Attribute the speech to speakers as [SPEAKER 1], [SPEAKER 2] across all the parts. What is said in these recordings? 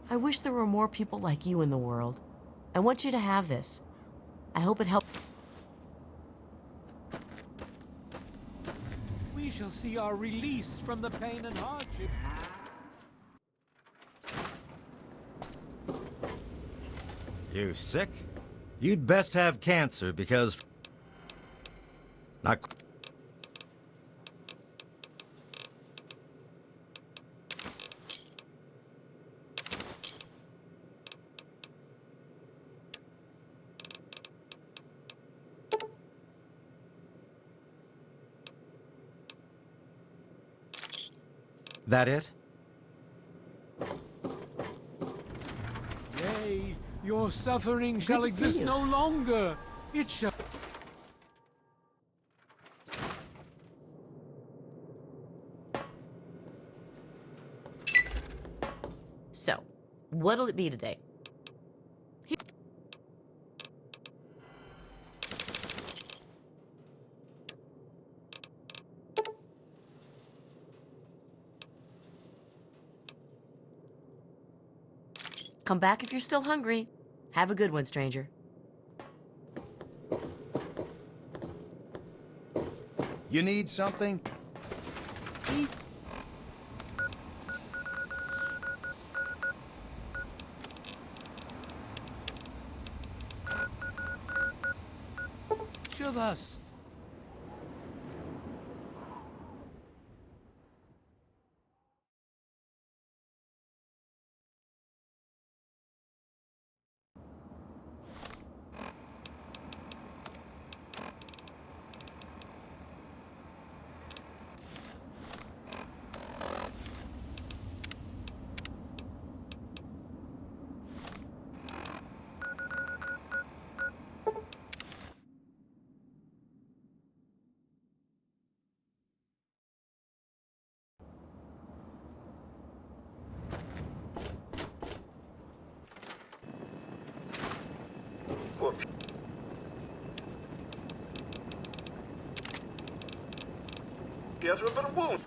[SPEAKER 1] I wish there were more people like you in the world. I want you to have this. I hope it helps.
[SPEAKER 2] We shall see our release from the pain and hardship.
[SPEAKER 3] You sick? You'd best have cancer because... Not... That it?
[SPEAKER 2] Yea, your suffering shall
[SPEAKER 1] to see
[SPEAKER 2] exist
[SPEAKER 1] you.
[SPEAKER 2] no longer. It shall...
[SPEAKER 1] So, what'll it be today? Come back if you're still hungry. Have a good one, stranger.
[SPEAKER 4] You need something?
[SPEAKER 2] Show us.
[SPEAKER 4] Get a bit of wound.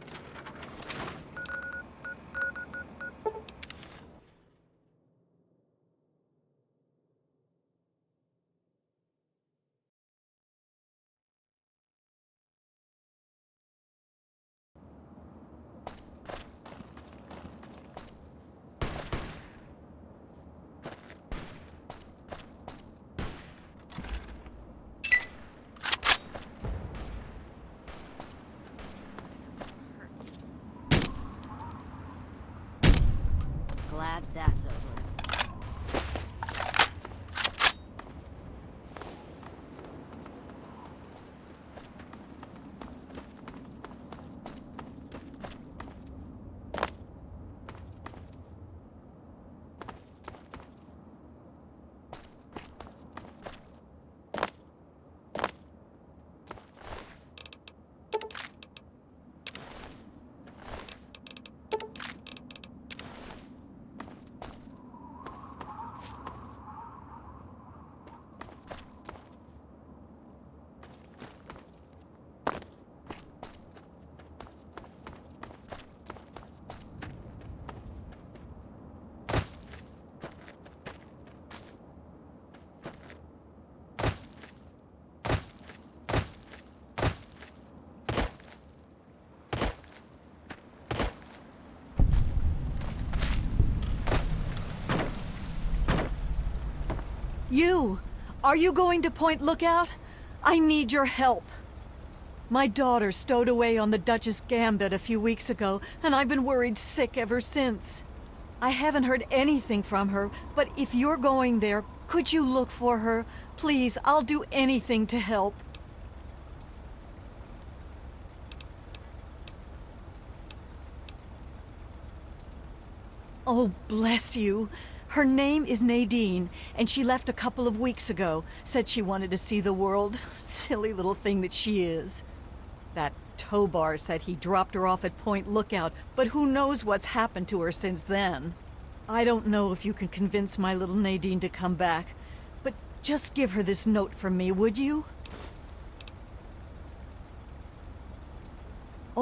[SPEAKER 1] Glad that's over.
[SPEAKER 5] You! Are you going to Point Lookout? I need your help. My daughter stowed away on the Duchess Gambit a few weeks ago, and I've been worried sick ever since. I haven't heard anything from her, but if you're going there, could you look for her? Please, I'll do anything to help. Oh, bless you. Her name is Nadine, and she left a couple of weeks ago. Said she wanted to see the world. Silly little thing that she is. That Tobar said he dropped her off at Point Lookout, but who knows what's happened to her since then. I don't know if you can convince my little Nadine to come back, but just give her this note from me, would you?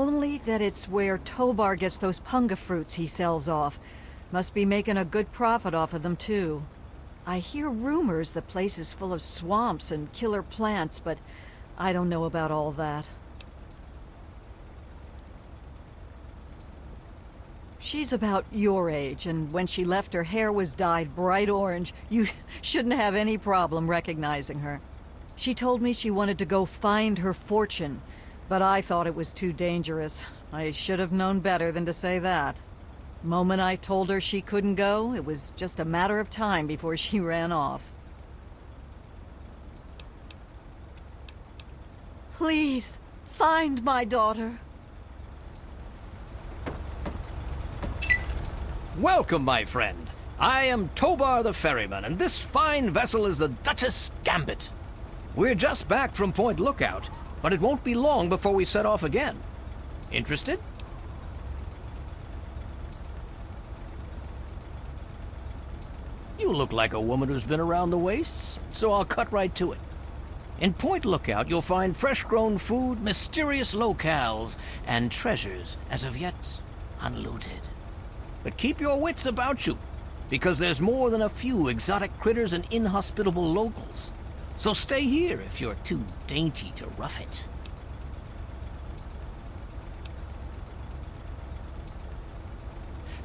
[SPEAKER 5] Only that it's where Tobar gets those punga fruits he sells off. Must be making a good profit off of them, too. I hear rumors the place is full of swamps and killer plants, but I don't know about all that. She's about your age, and when she left, her hair was dyed bright orange. You shouldn't have any problem recognizing her. She told me she wanted to go find her fortune, but I thought it was too dangerous. I should have known better than to say that. Moment I told her she couldn't go, it was just a matter of time before she ran off. Please, find my daughter.
[SPEAKER 6] Welcome, my friend. I am Tobar the Ferryman, and this fine vessel is the Duchess Gambit. We're just back from Point Lookout, but it won't be long before we set off again. Interested? You look like a woman who's been around the wastes, so I'll cut right to it. In Point Lookout, you'll find fresh-grown food, mysterious locales, and treasures as of yet unlooted. But keep your wits about you, because there's more than a few exotic critters and inhospitable locals. So stay here if you're too dainty to rough it.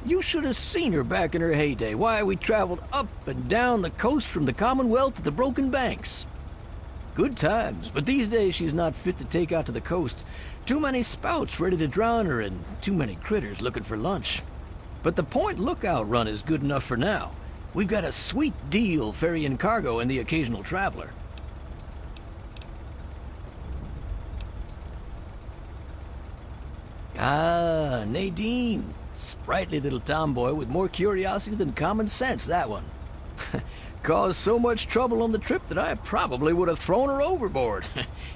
[SPEAKER 6] You should have seen her back in her heyday. Why, we traveled up and down the coast from the Commonwealth to the Broken Banks. Good times, but these days she's not fit to take out to the coast. Too many spouts ready to drown her and too many critters looking for lunch. But the Point Lookout run is good enough for now. We've got a sweet deal ferrying cargo and the occasional traveler. Ah, Nadine. Sprightly little tomboy with more curiosity than common sense, that one. Caused so much trouble on the trip that I probably would have thrown her overboard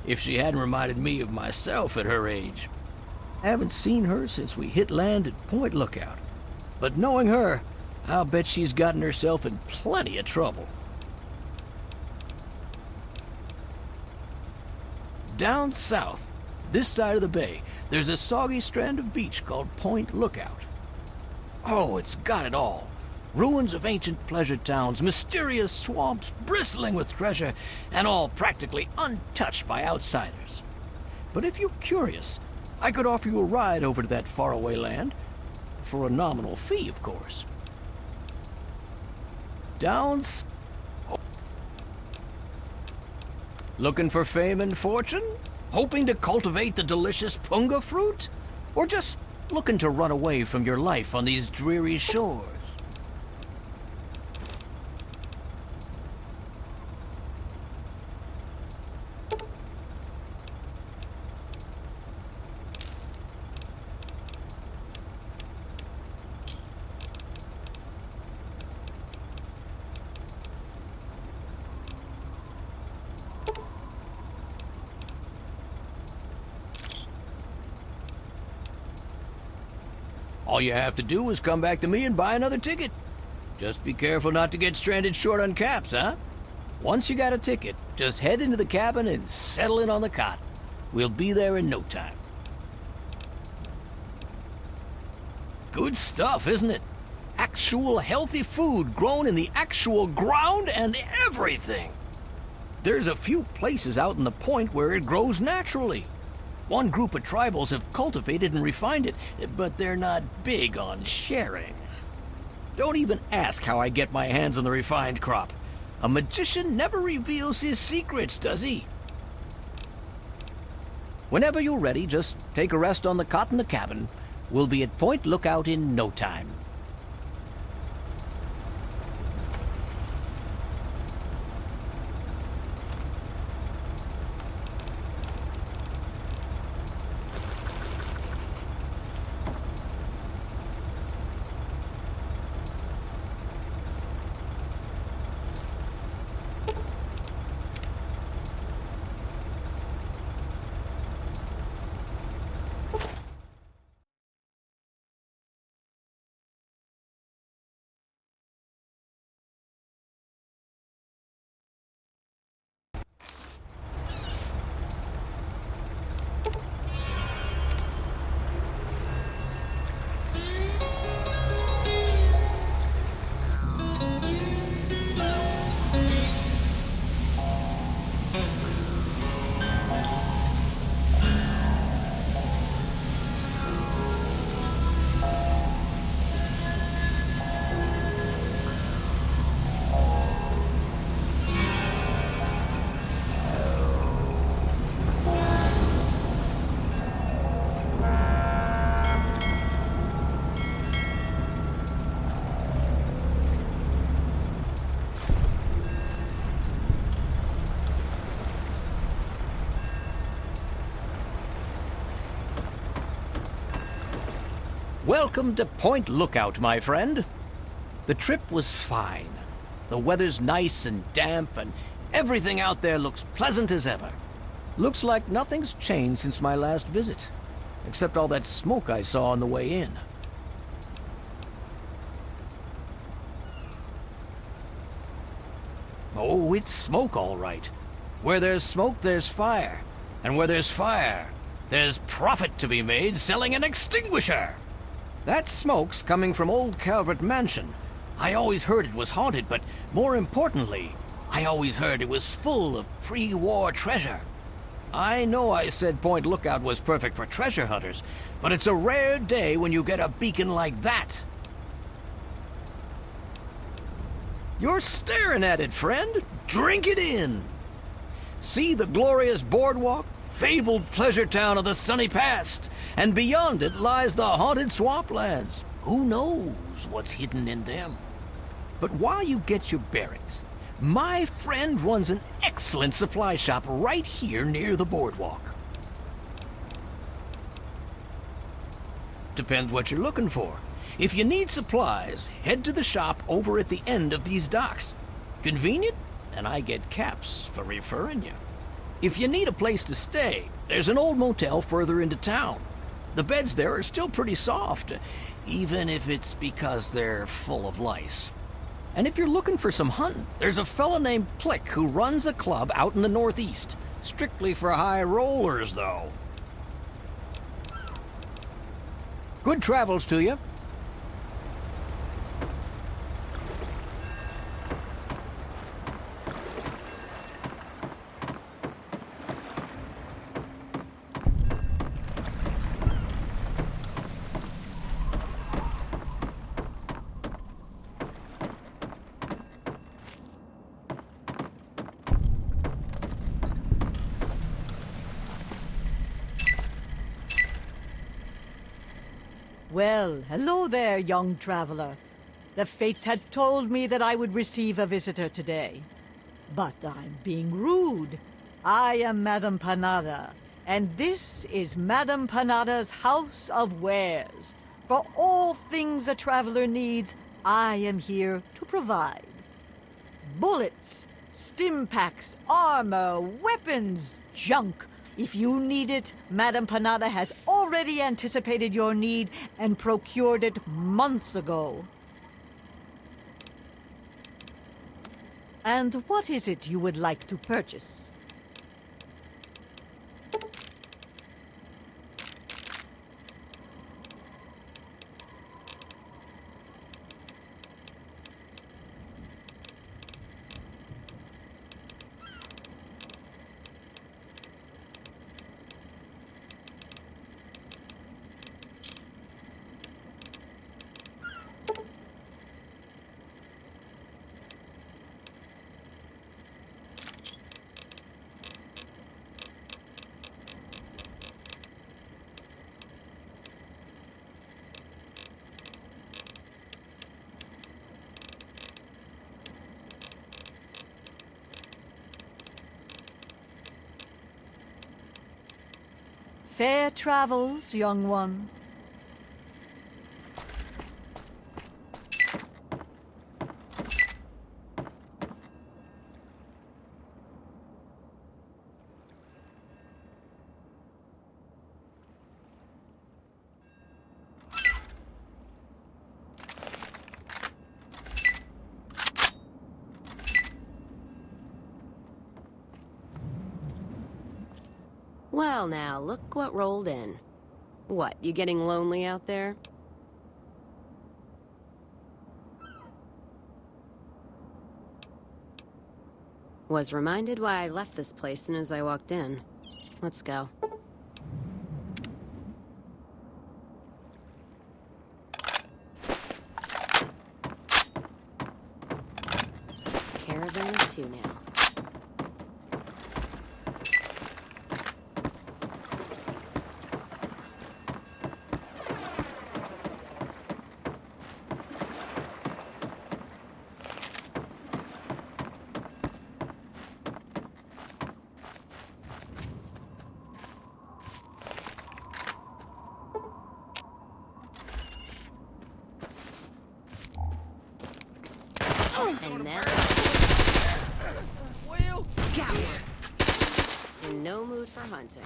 [SPEAKER 6] if she hadn't reminded me of myself at her age. I haven't seen her since we hit land at Point Lookout. But knowing her, I'll bet she's gotten herself in plenty of trouble. Down south, this side of the bay, there's a soggy strand of beach called Point Lookout. Oh, it's got it all. Ruins of ancient pleasure towns, mysterious swamps bristling with treasure, and all practically untouched by outsiders. But if you're curious, I could offer you a ride over to that faraway land. For a nominal fee, of course. Looking for fame and fortune? Hoping to cultivate the delicious punga fruit? Or just looking to run away from your life on these dreary shores? All you have to do is come back to me and buy another ticket. Just be careful not to get stranded short on caps, huh? Once you got a ticket, just head into the cabin and settle in on the cot. We'll be there in no time. Good stuff, isn't it? Actual healthy food grown in the actual ground and everything. There's a few places out in the point where it grows naturally. One group of tribals have cultivated and refined it, but they're not big on sharing. Don't even ask how I get my hands on the refined crop. A magician never reveals his secrets, does he? Whenever you're ready, just take a rest on the cot in the cabin. We'll be at Point Lookout in no time. Welcome to Point Lookout, my friend. The trip was fine. The weather's nice and damp, and everything out there looks pleasant as ever. Looks like nothing's changed since my last visit, except all that smoke I saw on the way in. Oh, it's smoke, all right. Where there's smoke, there's fire. And where there's fire, there's profit to be made selling an extinguisher. That smoke's coming from old Calvert Mansion. I always heard it was haunted, but more importantly, I always heard it was full of pre-war treasure. I know I said Point Lookout was perfect for treasure hunters, but it's a rare day when you get a beacon like that. You're staring at it, friend. Drink it in. See the glorious boardwalk, fabled pleasure town of the sunny past, and beyond it lies the haunted swamplands. Who knows what's hidden in them? But while you get your bearings, my friend runs an excellent supply shop right here near the boardwalk. Depends what you're looking for. If you need supplies, head to the shop over at the end of these docks. Convenient? And I get caps for referring you. If you need a place to stay, there's an old motel further into town. The beds there are still pretty soft, even if it's because they're full of lice. And if you're looking for some hunting, there's a fella named Plick who runs a club out in the northeast. Strictly for high rollers, though. Good travels to you.
[SPEAKER 5] Well, hello there, young traveler. The fates had told me that I would receive a visitor today. But I'm being rude. I am Madame Panada, and this is Madame Panada's House of Wares. For all things a traveler needs, I am here to provide. Bullets, stim packs, armor, weapons, junk. If you need it, Madame Panada has already anticipated your need and procured it months ago. And what is it you would like to purchase? Fair travels, young one.
[SPEAKER 7] Well now, look what rolled in. What, you getting lonely out there? Was reminded why I left this place soon as I walked in. Let's go. Caravan of two now. And now...
[SPEAKER 6] Well,
[SPEAKER 7] Coward! In no mood for hunting.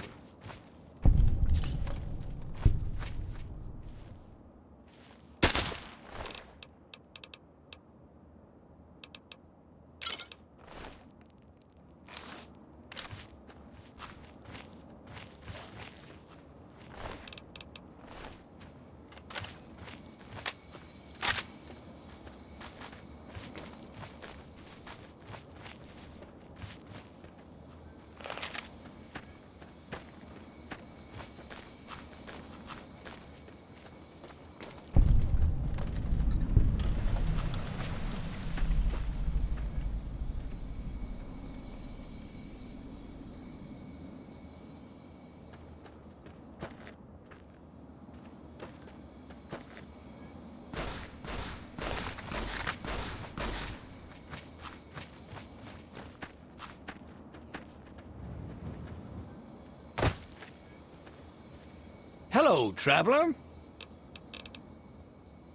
[SPEAKER 6] hello, traveler.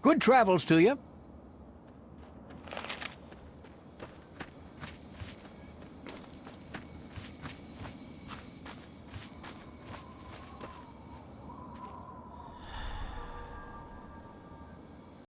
[SPEAKER 6] Good travels to you.